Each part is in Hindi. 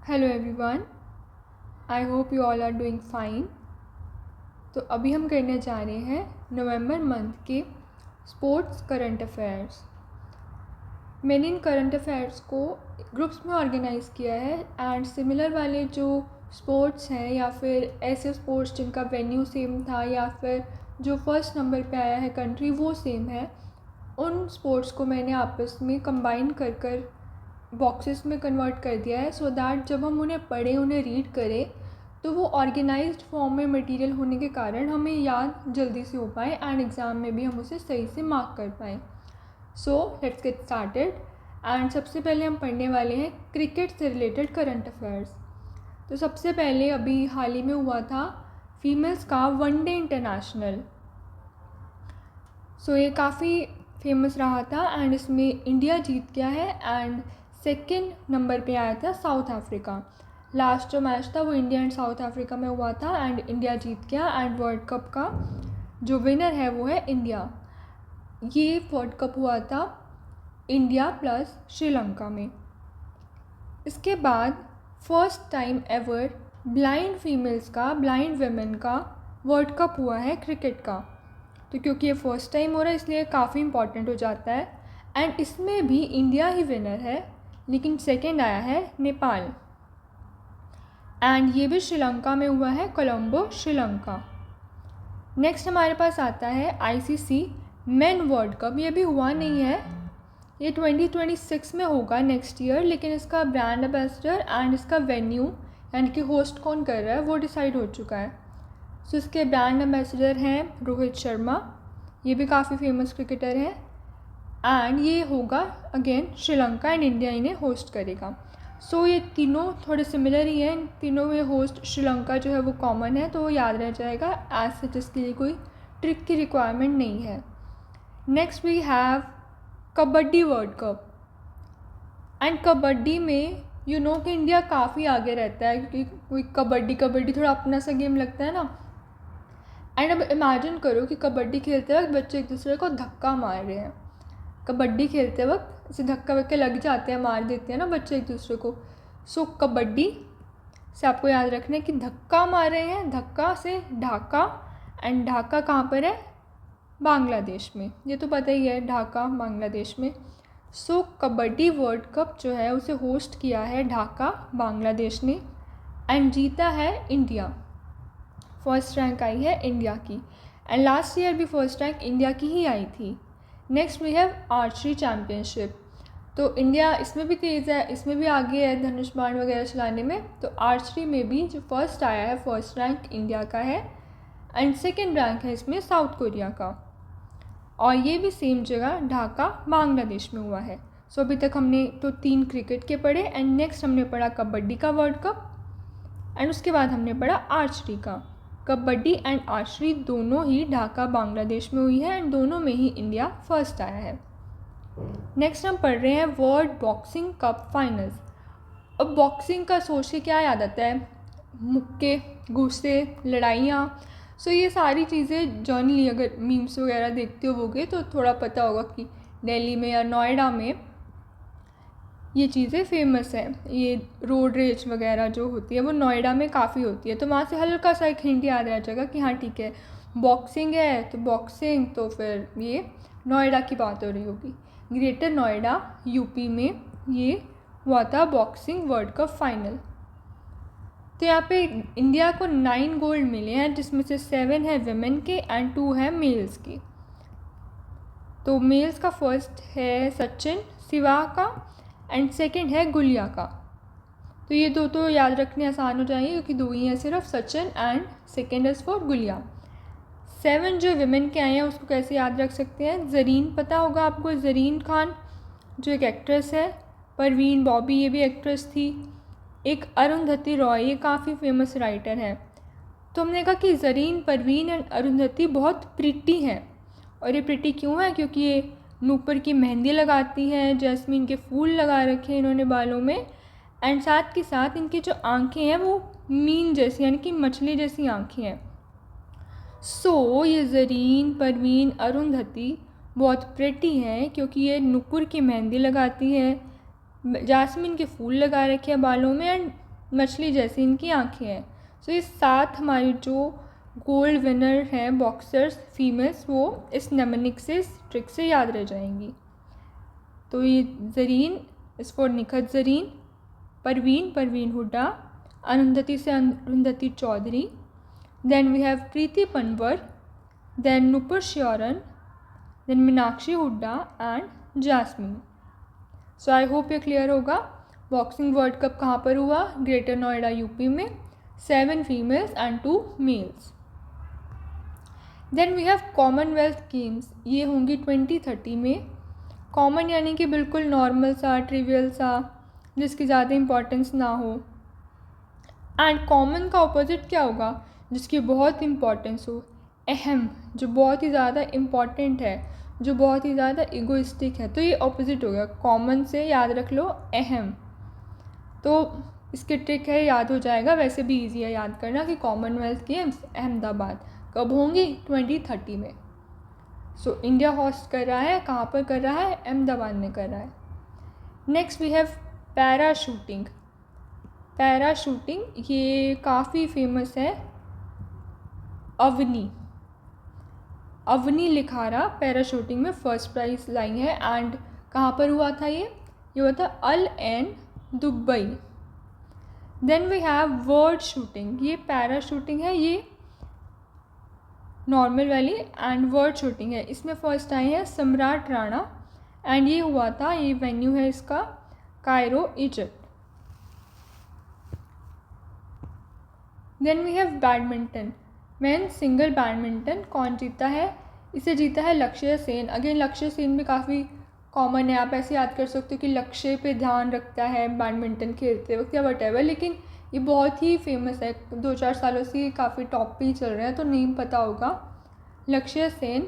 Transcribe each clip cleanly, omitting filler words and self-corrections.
Hello everyone, I hope you all are doing fine. तो अभी हम करने जा रहे हैं नवंबर मंथ के स्पोर्ट्स करंट अफेयर्स। मैंने इन करंट अफेयर्स को ग्रुप्स में ऑर्गेनाइज़ किया है एंड सिमिलर वाले जो स्पोर्ट्स हैं या फिर ऐसे स्पोर्ट्स जिनका वेन्यू सेम था या फिर जो फर्स्ट नंबर पे आया है कंट्री वो सेम है, उन स्पोर्ट्स को मैंने आपस में कंबाइन कर बॉक्सेस में कन्वर्ट कर दिया है सो दैट जब हम उन्हें पढ़ें, उन्हें रीड करें तो वो ऑर्गेनाइज्ड फॉर्म में मटेरियल होने के कारण हमें याद जल्दी से हो पाए एंड एग्ज़ाम में भी हम उसे सही से मार्क कर पाएँ। So let's get started. And सबसे पहले हम पढ़ने वाले हैं क्रिकेट से रिलेटेड करंट अफेयर्स। तो सबसे पहले अभी हाल ही में हुआ था फीमेल्स का वनडे इंटरनेशनल। सो ये काफ़ी फेमस रहा था एंड इसमें इंडिया जीत गया है एंड सेकंड नंबर पे आया था साउथ अफ्रीका। लास्ट जो मैच था वो इंडिया एंड साउथ अफ्रीका में हुआ था एंड इंडिया जीत गया एंड वर्ल्ड कप का जो विनर है वो है इंडिया। ये वर्ल्ड कप हुआ था इंडिया प्लस श्रीलंका में। इसके बाद first time ever blind females का, ब्लाइंड वेमेन का वर्ल्ड कप हुआ है क्रिकेट का। तो क्योंकि ये फर्स्ट टाइम हो रहा है इसलिए काफ़ी इम्पॉर्टेंट हो जाता है एंड इसमें भी इंडिया ही विनर है, लेकिन सेकंड आया है नेपाल। एंड ये भी श्रीलंका में हुआ है, कोलंबो श्रीलंका। नेक्स्ट हमारे पास आता है आईसीसी मेन वर्ल्ड कप। ये भी हुआ नहीं है, ये 2026 में होगा नेक्स्ट ईयर, लेकिन इसका ब्रांड एम्बेसडर एंड इसका वेन्यू यानी कि होस्ट कौन कर रहा है वो डिसाइड हो चुका है। सो इसके ब्रांड एम्बेसडर हैं रोहित शर्मा, ये भी काफ़ी फेमस क्रिकेटर हैं एंड ये होगा अगेन श्रीलंका एंड इंडिया इन्हें होस्ट करेगा। सो ये तीनों थोड़े सिमिलर ही हैं, तीनों में होस्ट श्रीलंका जो है वो कॉमन है तो वो याद रह जाएगा एज सच, इसके लिए कोई ट्रिक की रिक्वायरमेंट नहीं है। Next we have kabaddi world cup. And kabaddi में यू नो कि इंडिया काफ़ी आगे रहता है क्योंकि कोई कबड्डी थोड़ा अपना सा गेम लगता है ना। एंड अब इमेजिन करो कि कबड्डी खेलते वक्त बच्चे एक दूसरे को धक्का मार रहे हैं। कबड्डी खेलते वक्त ऐसे धक्का वक्के लग जाते हैं, मार देते हैं ना बच्चे एक दूसरे को। सो कबड्डी से आपको याद रखना है कि धक्का मार रहे हैं, धक्का से ढाका, एंड ढाका कहाँ पर है? बांग्लादेश में। ये तो पता ही है, ढाका बांग्लादेश में। सो कबड्डी वर्ल्ड कप जो है उसे होस्ट किया है ढाका बांग्लादेश ने एंड जीता है इंडिया। फर्स्ट रैंक आई है इंडिया की एंड लास्ट ईयर भी फर्स्ट रैंक इंडिया की ही आई थी। Next we have archery championship. तो इंडिया इसमें भी तेज़ है, इसमें भी आगे है धनुष बाण वगैरह चलाने में। तो आर्चरी में भी जो फर्स्ट आया है फर्स्ट रैंक इंडिया का है एंड सेकेंड रैंक है इसमें साउथ कोरिया का, और ये भी सेम जगह ढाका बांग्लादेश में हुआ है। सो अभी तक हमने तो 3 क्रिकेट के पढ़े एंड नेक्स्ट हमने पढ़ा कबड्डी का वर्ल्ड कप एंड उसके बाद हमने पढ़ा आर्चरी का। कबड्डी एंड आर्चरी दोनों ही ढाका बांग्लादेश में हुई है एंड दोनों में ही इंडिया फर्स्ट आया है। नेक्स्ट हम पढ़ रहे हैं वर्ल्ड बॉक्सिंग कप फाइनल्स। अब बॉक्सिंग का सोच के क्या याद आता है? मुक्के, गुस्से, लड़ाइयाँ। सो ये सारी चीज़ें जर्नली अगर मीम्स वगैरह देखते होगे तो थोड़ा पता होगा कि दिल्ली में या नोएडा में ये चीज़ें फेमस है। ये रोड रेज वगैरह जो होती है वो नोएडा में काफ़ी होती है, तो वहाँ से हल्का सा एक हिंट याद रह जाएगा कि हाँ ठीक है बॉक्सिंग है तो बॉक्सिंग, तो फिर ये नोएडा की बात हो रही होगी। ग्रेटर नोएडा यूपी में ये हुआ था बॉक्सिंग वर्ल्ड कप फाइनल। तो यहाँ पे इंडिया को 9 गोल्ड मिले हैं जिसमें से 7 है वेमेन के एंड 2 है मेल्स के। तो मेल्स का फर्स्ट है सचिन सिवा का एंड सेकंड है गुलिया का। तो ये दो तो याद रखने आसान हो जाएंगे क्योंकि 2 ही हैं सिर्फ, Sachin and second is for Gulia. 7 जो विमेन के आए हैं उसको कैसे याद रख सकते हैं? ज़रीन पता होगा आपको, ज़रीन खान जो एक एक्ट्रेस है, परवीन बॉबी ये भी एक्ट्रेस थी, एक अरुंधति रॉय ये काफ़ी फेमस राइटर है। तो हमने कहा कि ज़रीन, परवीन एंड अरुंधति बहुत प्रिटी हैं। और ये प्रिटी क्यों है? क्योंकि ये नूपुर की मेहंदी लगाती हैं, जैस्मीन के फूल लगा रखे हैं इन्होंने बालों में, एंड साथ के साथ इनकी जो आंखें हैं वो मीन जैसी यानी कि मछली जैसी आंखें हैं। सो ये ज़रीन, परवीन, अरुंधति बहुत प्रिटी हैं क्योंकि ये नूपुर की मेहंदी लगाती हैं, जास्मिन के फूल लगा रखे हैं बालों में, एंड मछली जैसी इनकी आँखें हैं। सो ये 7 हमारी जो गोल्ड विनर हैं बॉक्सर्स फीमेल्स, वो इस नेमोनिक से, इस ट्रिक से याद रह जाएंगी। तो ये ज़रीन इस फॉर निखत ज़रीन, परवीन हुड्डा, अरुंधति से Arundhati Choudhary, then we have Preeti Panwar, then Nupur Sheoran, then Meenakshi Hooda and Jaismine. So I hope ये क्लियर होगा। बॉक्सिंग वर्ल्ड कप कहाँ पर हुआ? ग्रेटर नोएडा यूपी में, 7 females and 2 males. Then we have commonwealth games, ये होंगी 2030 में। कॉमन यानी कि बिल्कुल नॉर्मल सा, ट्रिवियल सा, जिसकी ज़्यादा इम्पोर्टेंस ना हो। एंड कॉमन का ऑपोजिट क्या होगा? जिसकी बहुत इम्पोर्टेंस हो। अहम, जो बहुत ही ज़्यादा इम्पॉर्टेंट है, जो बहुत ही ज़्यादा इगोइस्टिक है, तो ये ऑपोजिट हो गया। कॉमन से याद रख लो अहम, तो इसकी ट्रिक है, याद हो जाएगा। वैसे भी इजी है याद करना कि कॉमनवेल्थ गेम्स अहमदाबाद कब होंगी? 2030 में। सो इंडिया होस्ट कर रहा है, कहाँ पर कर रहा है? अहमदाबाद में कर रहा है। Next we have parachuting. Parachuting ये काफ़ी फेमस है। अवनी लिखारा पैराशूटिंग में फर्स्ट प्राइज़ लाई है। एंड कहाँ पर हुआ था ये हुआ था Al Ain Dubai. Then we have word shooting, ये पैराशूटिंग है, ये नॉर्मल वाली, एंड वर्ड शूटिंग है। इसमें फर्स्ट आई है सम्राट राणा, एंड ये हुआ था, ये वेन्यू है इसका Cairo Egypt. Then we have badminton, men single badminton. कौन जीता है? इसे जीता है लक्ष्य सेन। अगेन लक्ष्य सेन भी काफ़ी कॉमन है, आप ऐसे याद कर सकते हो कि लक्ष्य पे ध्यान रखता है बैडमिंटन खेलते वक्त या वटेवर, लेकिन ये बहुत ही फेमस है, 2-4 सालों से काफ़ी टॉप पे ही चल रहे हैं, तो नेम पता होगा। लक्ष्य सेन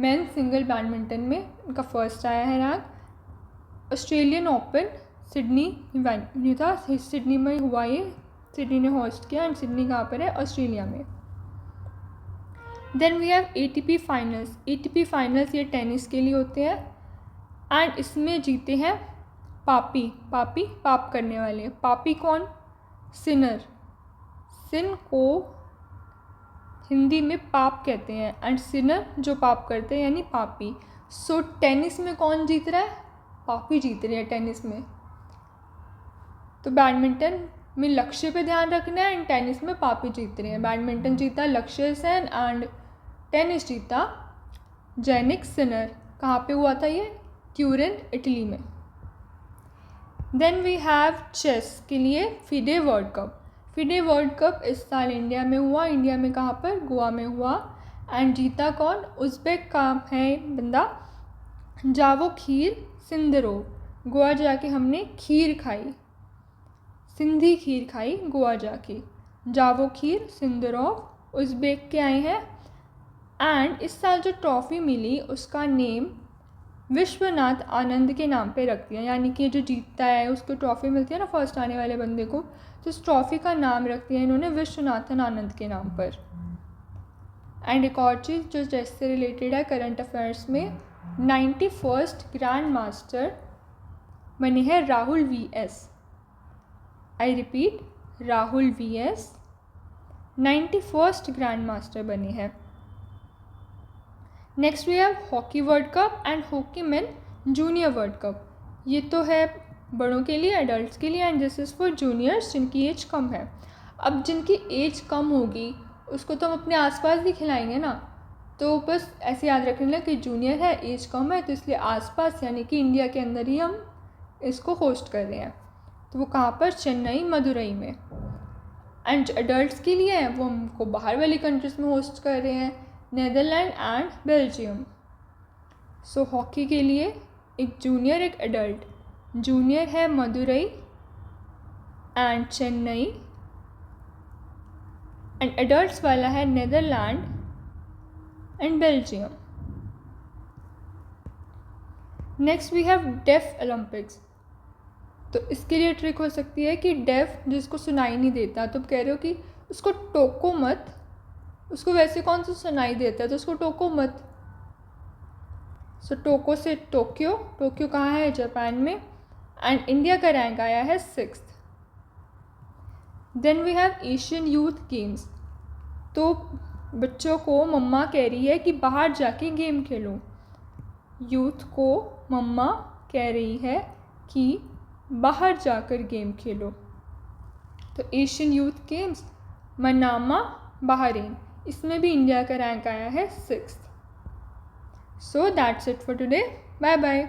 मेन सिंगल बैडमिंटन में उनका फर्स्ट आया है rank. Australian open Sydney venue था, सिडनी में हुआ ये, सिडनी ने होस्ट किया। एंड सिडनी कहाँ पर है? ऑस्ट्रेलिया में। Then we have ATP finals. ATP finals ये टेनिस के लिए होते हैं, एंड इसमें जीते हैं पाप करने वाले। पापी कौन? सिनर। सिन को हिंदी में पाप कहते हैं, एंड सिनर जो पाप करते हैं यानी पापी। सो टेनिस में कौन जीत रहा है? पापी जीत रहे हैं टेनिस में। तो बैडमिंटन में लक्ष्य पे ध्यान रखना है, एंड टेनिस में पापी जीत रहे हैं। बैडमिंटन जीता लक्ष्य सेन एंड टेनिस जीता जेनिक सिनर। कहाँ पे हुआ था ये? ट्यूरिन इटली में। देन वी हैव चेस के लिए FIDE world cup. FIDE world cup इस साल इंडिया में हुआ। इंडिया में कहाँ पर? गोवा में हुआ। एंड जीता कौन? उज़्बेक का है बंदा जावोखिर सिंदरोव। गोवा जाके हमने खीर खाई, सिंधी खीर खाई गोवा जाके। जावोखिर सिंदरोव उज़्बेक के आए हैं। एंड इस साल जो ट्रॉफ़ी मिली उसका नेम विश्वनाथ आनंद के नाम पे रख दिया, यानी कि जो जीतता है उसको ट्रॉफ़ी मिलती है ना फर्स्ट आने वाले बंदे को, तो इस ट्रॉफ़ी का नाम रख दिया इन्होंने विश्वनाथन आनंद के नाम पर। एंड एक और चीज़ जो चेस से रिलेटेड है करंट अफेयर्स में, 91st ग्रैंड मास्टर बने हैं Rahul VS। I repeat, Rahul VS 91st grandmaster बने हैं। Next we have hockey world cup and hockey men junior world cup. ये तो है बड़ों के लिए, एडल्ट्स के लिए, and this is for juniors जिनकी एज कम है। अब जिनकी एज कम होगी उसको तो हम अपने आसपास भी खिलाएंगे ना, तो बस ऐसे याद रखने लगे कि जूनियर है, एज कम है, तो इसलिए आसपास यानी कि इंडिया के अंदर ही हम इसको होस्ट कर रहे हैं। तो वो कहाँ पर? चेन्नई मदुरई में। एंड एडल्ट्स के लिए है वो हमको बाहर वाली कंट्रीज़ में होस्ट कर रहे हैं, Netherland and Belgium. So hockey के लिए एक जूनियर एक एडल्ट। जूनियर है Madurai and Chennai, and adults वाला है Netherland and Belgium. Next we have deaf Olympics. तो इसके लिए ट्रिक हो सकती है कि डेफ जिसको सुनाई नहीं देता, तो कह रहे हो कि उसको टोको मत, उसको वैसे कौन सा सुनाई देता है तो उसको टोको मत। सो टोको से टोक्यो, टोक्यो कहाँ है? जापान में। एंड इंडिया का रैंक आया है 6th। Then we have Asian youth games. तो बच्चों को मम्मा कह रही है कि बाहर जाके गेम खेलो। यूथ को मम्मा कह रही है कि बाहर जाकर गेम खेलो। तो Asian youth games Manama Bahrain, इसमें भी इंडिया का रैंक आया है 6th। So that's it for today. Bye bye.